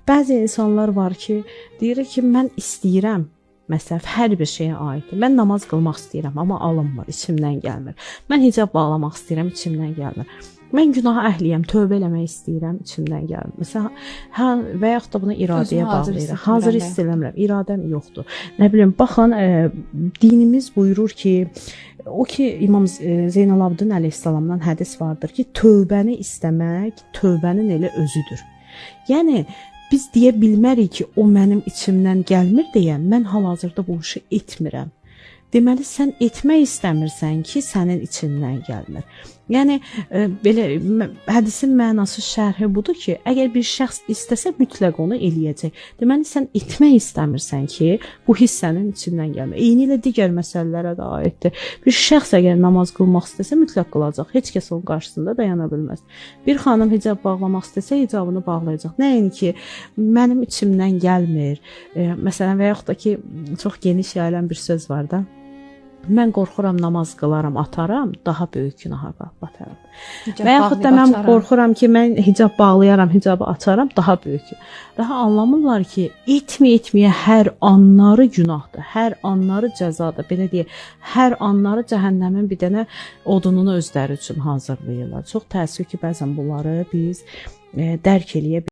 Bəzi insanlar var ki, deyir ki, mən istəyirəm. Məsələn, hər bir şeyə aiddir. Mən namaz qılmaq istəyirəm, amma alınmır, içimdən gəlmir. Mən hicab bağlamaq istəyirəm, içimdən gəlmir. Mən günaha əhliyəm, tövbə eləmək istəyirəm, içimdən gəlmir. Məsələn, və yaxud da bunu iradəyə bağlayırıq. Hazır hiss eləmirəm, iradəm yoxdur. Nə bilim, baxın, dinimiz buyurur ki, o ki İmam Zeynalabdin əleyhissalamdan hədis vardır ki, tövbəni istəmək tövbənin elə özüdür. Yəni biz deyə bilmərik ki, o mənim içimdən gəlmir deyə mən hal-hazırda bu işi etmirəm. Deməli, sən etmək istəmirsən ki, sənin içindən gəlmir. Yəni, belə hədisin mənası şərhi budur ki, əgər bir şəxs istəsə mütləq onu eləyəcək. Deməli, sən etmək istəmirsən ki, bu hiss sənin içindən gəlmir. Eyni ilə digər məsələlərə də aiddir. Bir şəxs əgər namaz qılmaq istəsə mütləq qılacaq. Heç kəs onun qarşısında dayana bilməz. Bir xanım hicab bağlamaq istəsə hicabını bağlayacaq. Nəinki mənim içimdən gəlmir. Məsələn, və yaxud da ki, çox geniş yayılan bir söz var da. Mən qorxuram, namaz qılaram, ataram, daha böyük günaha bataram. Və yaxud da mən qorxuram ki, mən hicab bağlayaram, hicabı açaram, daha böyük. Daha anlamırlar ki, etməyə hər anları günahdır, hər anları cəzadır. Belə deyək, hər anları cəhənnəmin bir dənə odununu özləri üçün hazırlayırlar. Çox təəssüf ki, bəzən bunları biz dərk eləyə bilirik.